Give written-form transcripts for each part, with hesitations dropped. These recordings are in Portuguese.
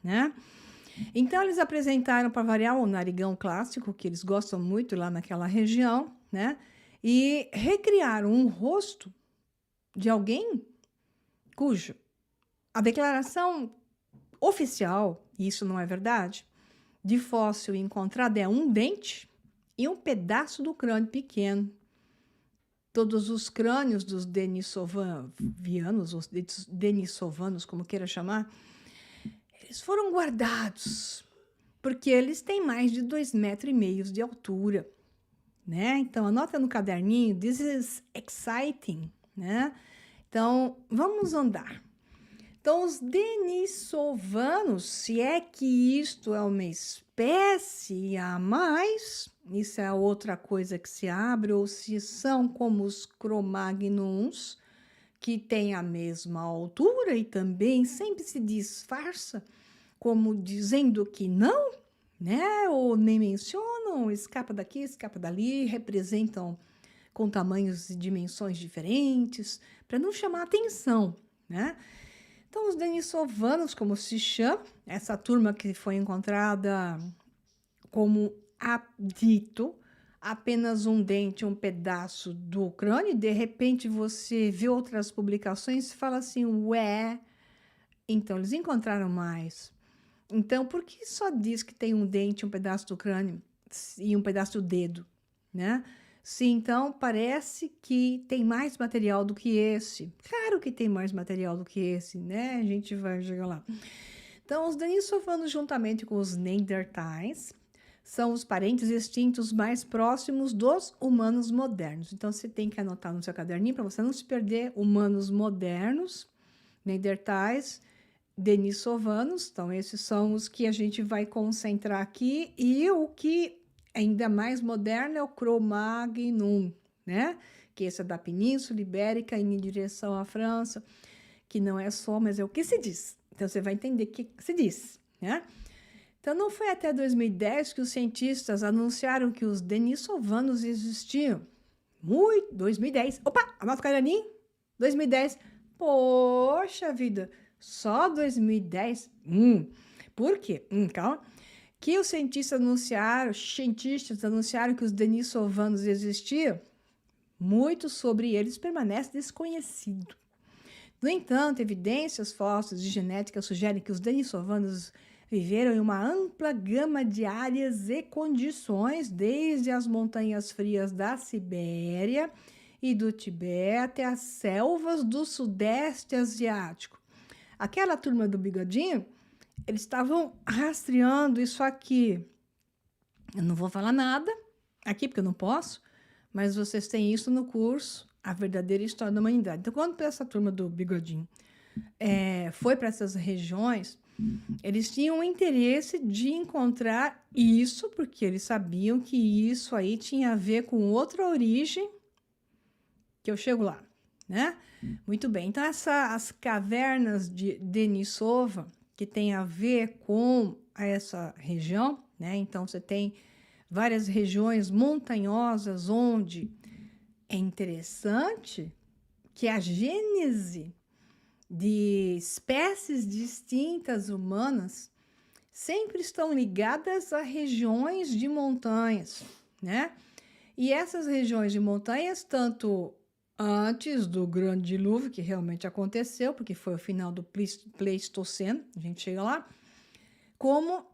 né? Então, eles apresentaram, para variar, o narigão clássico, que eles gostam muito lá naquela região, né? E recriaram um rosto de alguém cujo a declaração oficial, e isso não é verdade, de fóssil encontrado é um dente e um pedaço do crânio pequeno. Todos os crânios dos denisovanos, os denisovanos, como queira chamar, eles foram guardados, porque eles têm mais de 2,5 metros de altura, né? Então, anota no caderninho, this is exciting, né? Então, vamos andar. Então, os denisovanos, se é que isto é uma espécie a mais, isso é outra coisa que se abre, ou se são como os Cro-Magnons, que têm a mesma altura e também sempre se disfarça como dizendo que não, né? Ou nem mencionam, escapa daqui, escapa dali, representam com tamanhos e dimensões diferentes, para não chamar atenção, né? Então, os denisovanos, como se chama, essa turma que foi encontrada como dito, apenas um dente, um pedaço do crânio, e de repente você vê outras publicações e fala assim, ué, então eles encontraram mais. Então, por que só diz que tem um dente, um pedaço do crânio e um pedaço do dedo, né? Se então parece que tem mais material do que esse. Claro que tem mais material do que esse, né? A gente vai chegar lá. Então, os denisovanos, juntamente com os neandertais, são os parentes extintos mais próximos dos humanos modernos. Então, você tem que anotar no seu caderninho para você não se perder. Humanos modernos, neandertais, denisovanos. Então, esses são os que a gente vai concentrar aqui. E o que ainda mais moderno é o Cro-Magnon, né? Que esse é da Península Ibérica, indo em direção à França, que não é só, mas é o que se diz. Então, você vai entender o que se diz, né? Então, não foi até 2010 que os cientistas anunciaram que os denisovanos existiam. 2010. Opa, anota o caderninho. 2010. Poxa vida, só 2010? Por quê? Calma. Que os cientistas anunciaram que os denisovanos existiam, muito sobre eles permanece desconhecido. No entanto, evidências fósseis de genética sugerem que os denisovanos viveram em uma ampla gama de áreas e condições, desde as montanhas frias da Sibéria e do Tibete até as selvas do Sudeste Asiático. Aquela turma do bigodinho, eles estavam rastreando isso aqui. Eu não vou falar nada aqui, porque eu não posso, mas vocês têm isso no curso, A Verdadeira História da Humanidade. Então, quando essa turma do bigodinho foi para essas regiões, eles tinham o interesse de encontrar isso, porque eles sabiam que isso aí tinha a ver com outra origem, que eu chego lá, né? Muito bem. Então, as cavernas de Denisova, que tem a ver com essa região, né? Então, você tem várias regiões montanhosas onde é interessante que a gênese de espécies distintas humanas sempre estão ligadas a regiões de montanhas, né? E essas regiões de montanhas, tanto antes do grande dilúvio, que realmente aconteceu, porque foi o final do Pleistoceno, a gente chega lá, como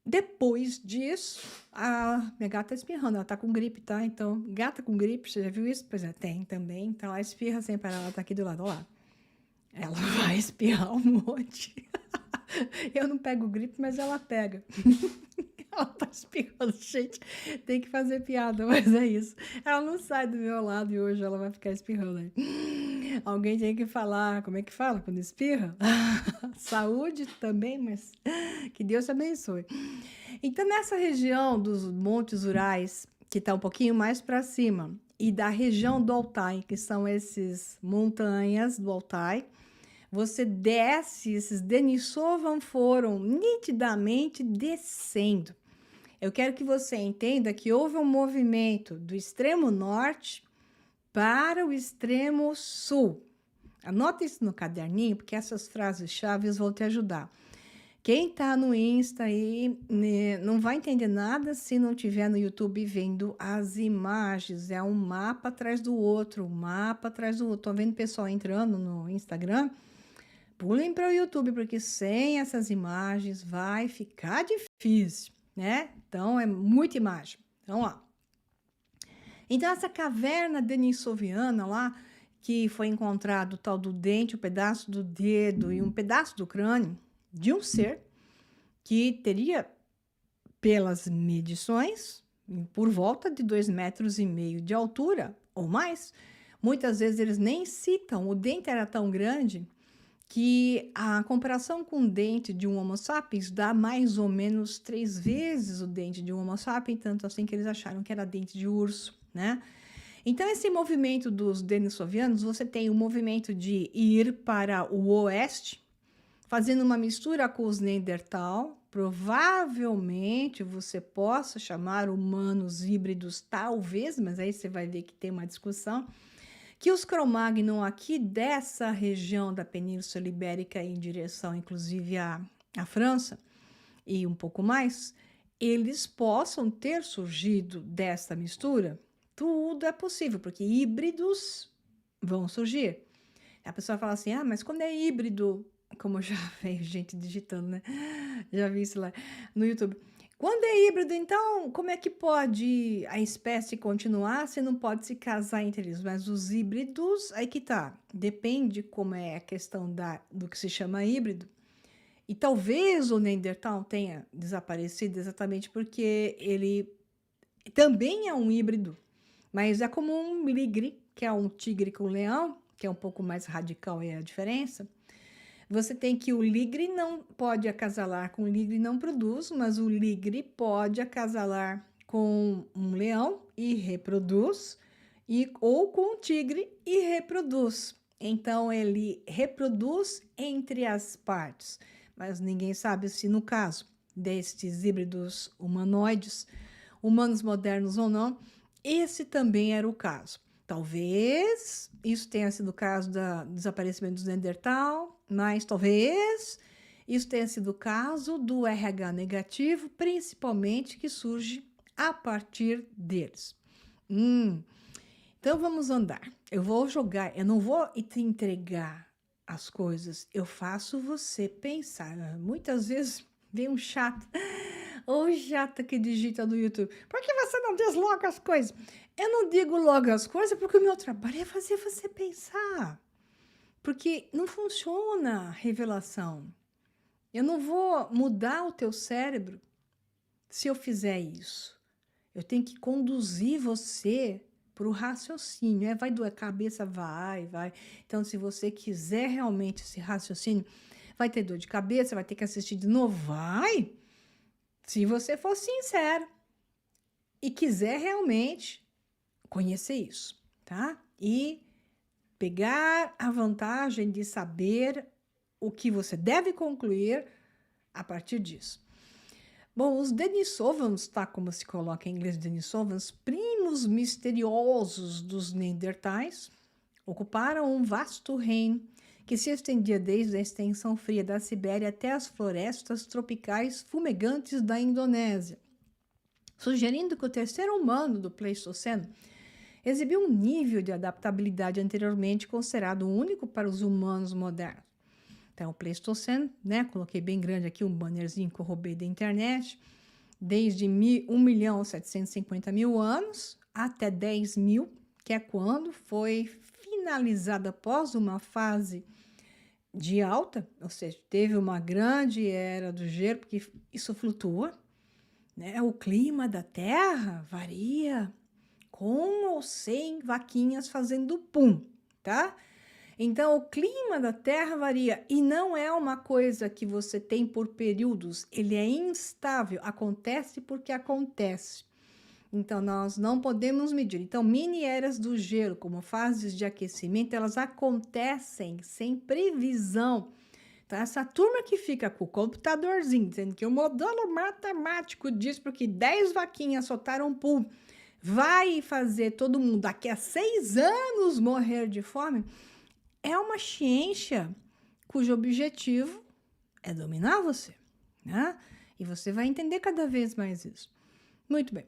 depois disso, a minha gata tá espirrando, ela tá com gripe, tá? Então, gata com gripe, você já viu isso? Pois é, tem também. Então, ela espirra sem parar, ela tá aqui do lado, olha lá. Ela vai espirrar um monte. Eu não pego gripe, mas ela pega. Ela tá espirrando, gente. Tem que fazer piada, mas é isso. Ela não sai do meu lado e hoje ela vai ficar espirrando aí. Alguém tem que falar, como é que fala quando espirra? Saúde também, mas que Deus te abençoe. Então, nessa região dos Montes Urais, que está um pouquinho mais para cima, e da região do Altai, que são essas montanhas do Altai, você desce, esses Denisovan foram nitidamente descendo. Eu quero que você entenda que houve um movimento do extremo norte para o extremo sul. Anota isso no caderninho, porque essas frases-chave vão te ajudar. Quem tá no Insta aí, né, não vai entender nada se não tiver no YouTube vendo as imagens. É um mapa atrás do outro, um mapa atrás do outro. Tô vendo pessoal entrando no Instagram. Pulem para o YouTube, porque sem essas imagens vai ficar difícil, né? Então é muita imagem. Então, ó. Então, essa caverna denissoviana lá, que foi encontrado o tal do dente, um pedaço do dedo e um pedaço do crânio de um ser que teria, pelas medições, por volta de 2,5 metros de altura ou mais. Muitas vezes eles nem citam, o dente era tão grande que a comparação com o dente de um Homo sapiens dá mais ou menos 3 vezes o dente de um Homo sapiens, tanto assim que eles acharam que era dente de urso, né? Então, esse movimento dos denissovianos, você tem o movimento de ir para o oeste, fazendo uma mistura com os Neandertal. Provavelmente você possa chamar humanos híbridos, talvez, mas aí você vai ver que tem uma discussão, que os Cro-Magnon aqui dessa região da Península Ibérica em direção, inclusive, à França e um pouco mais, eles possam ter surgido dessa mistura. Tudo é possível, porque híbridos vão surgir. A pessoa fala assim, mas quando é híbrido, como já veio gente digitando, né? Já vi isso lá no YouTube. Quando é híbrido, então, como é que pode a espécie continuar se não pode se casar entre eles? Mas os híbridos, aí que tá. Depende como é a questão do que se chama híbrido. E talvez o Neandertal tenha desaparecido exatamente porque ele também é um híbrido, mas é como um ligre, que é um tigre com leão, que é um pouco mais radical, é a diferença. Você tem que o ligre não pode acasalar com o ligre não produz, mas o ligre pode acasalar com um leão e reproduz, ou com um tigre e reproduz. Então, ele reproduz entre as partes, mas ninguém sabe se no caso destes híbridos humanoides, humanos modernos ou não, esse também era o caso. Talvez isso tenha sido o caso do desaparecimento dos Neandertal, mas talvez isso tenha sido o caso do RH negativo, principalmente que surge a partir deles. Então vamos andar. Eu vou jogar, eu não vou te entregar as coisas, eu faço você pensar. Muitas vezes vem um chato, ou chata que digita no YouTube. Por que você não diz logo as coisas? Eu não digo logo as coisas porque o meu trabalho é fazer você pensar. Porque não funciona a revelação. Eu não vou mudar o teu cérebro se eu fizer isso. Eu tenho que conduzir você para o raciocínio. Vai doer a cabeça? Vai. Então, se você quiser realmente esse raciocínio, vai ter dor de cabeça, vai ter que assistir de novo? Vai! Se você for sincero e quiser realmente conhecer isso, tá? E pegar a vantagem de saber o que você deve concluir a partir disso. Bom, os Denisovans, tá? Como se coloca em inglês Denisovans, primos misteriosos dos Neandertais, ocuparam um vasto reino que se estendia desde a extensão fria da Sibéria até as florestas tropicais fumegantes da Indonésia, sugerindo que o terceiro humano do Pleistoceno exibiu um nível de adaptabilidade anteriormente considerado único para os humanos modernos. Então, o Pleistoceno, né? Coloquei bem grande aqui um bannerzinho que eu roubei da internet, desde 1.750.000 anos até 10.000, que é quando foi finalizada após uma fase de alta, ou seja, teve uma grande era do gelo, porque isso flutua, né? O clima da Terra varia com ou sem vaquinhas fazendo pum, tá? Então, o clima da Terra varia e não é uma coisa que você tem por períodos, ele é instável, acontece porque acontece. Então, nós não podemos medir. Então, mini eras do gelo, como fases de aquecimento, elas acontecem sem previsão. Então, essa turma que fica com o computadorzinho, dizendo que o modelo matemático diz porque 10 vaquinhas soltaram pum, vai fazer todo mundo daqui a 6 anos morrer de fome, é uma ciência cujo objetivo é dominar você. né? E você vai entender cada vez mais isso. Muito bem.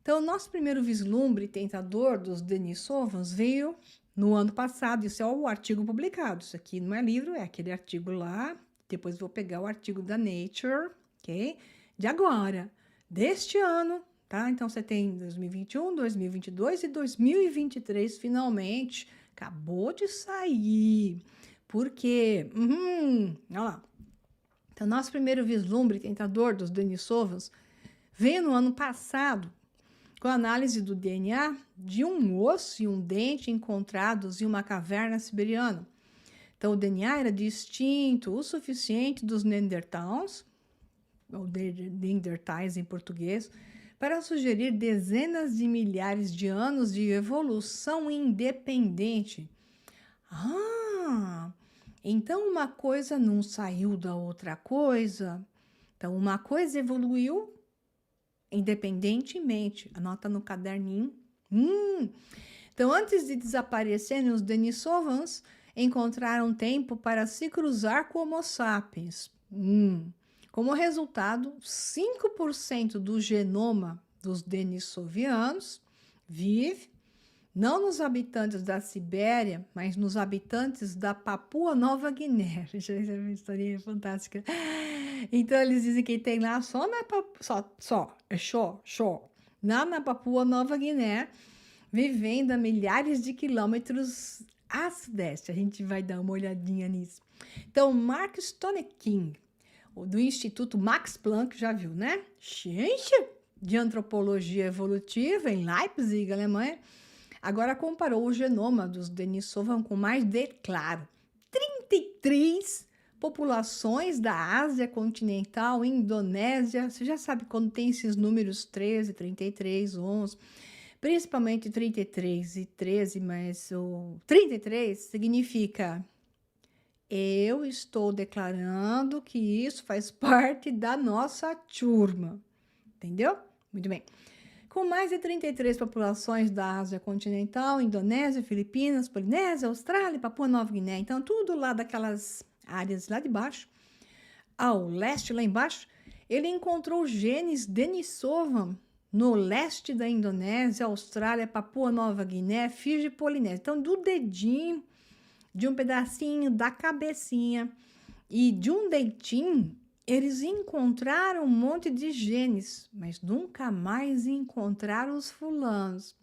Então, o nosso primeiro vislumbre tentador dos Denisovans veio no ano passado. Isso é o artigo publicado. Isso aqui não é livro, é aquele artigo lá. Depois vou pegar o artigo da Nature, ok? De agora, deste ano, tá? Então, você tem 2021, 2022 e 2023, finalmente. Acabou de sair. Por quê? Olha lá. Então, nosso primeiro vislumbre tentador dos Denisovans veio no ano passado, com a análise do DNA de um osso e um dente encontrados em uma caverna siberiana. Então, o DNA era distinto o suficiente dos Neanderthals, ou Neandertais em português, para sugerir dezenas de milhares de anos de evolução independente. Então uma coisa não saiu da outra coisa. Então, uma coisa evoluiu independentemente. Anota no caderninho. Então, antes de desaparecerem, os Denisovans encontraram tempo para se cruzar com Homo sapiens. Como resultado, 5% do genoma dos denisovianos vive não nos habitantes da Sibéria, mas nos habitantes da Papua Nova Guiné. Isso é uma historinha fantástica. Então, eles dizem que tem lá só na lá na Papua Nova Guiné, vivendo a milhares de quilômetros a sudeste. A gente vai dar uma olhadinha nisso. Então, Mark Stoneking, do Instituto Max Planck, já viu, né? Ciência de Antropologia Evolutiva, em Leipzig, Alemanha, agora comparou o genoma dos Denisovan com mais de, claro, 33 populações da Ásia continental, Indonésia. Você já sabe quando tem esses números 13, 33, 11, principalmente 33 e 13, mas o 33 significa eu estou declarando que isso faz parte da nossa turma. Entendeu? Muito bem. Com mais de 33 populações da Ásia continental, Indonésia, Filipinas, Polinésia, Austrália, Papua Nova Guiné. Então, tudo lá daquelas áreas lá de baixo, ao leste, lá embaixo, ele encontrou genes Denisovan no leste da Indonésia, Austrália, Papua Nova Guiné, Fiji e Polinésia. Então, do dedinho, de um pedacinho da cabecinha e de um dentinho, eles encontraram um monte de genes, mas nunca mais encontraram os fulanos.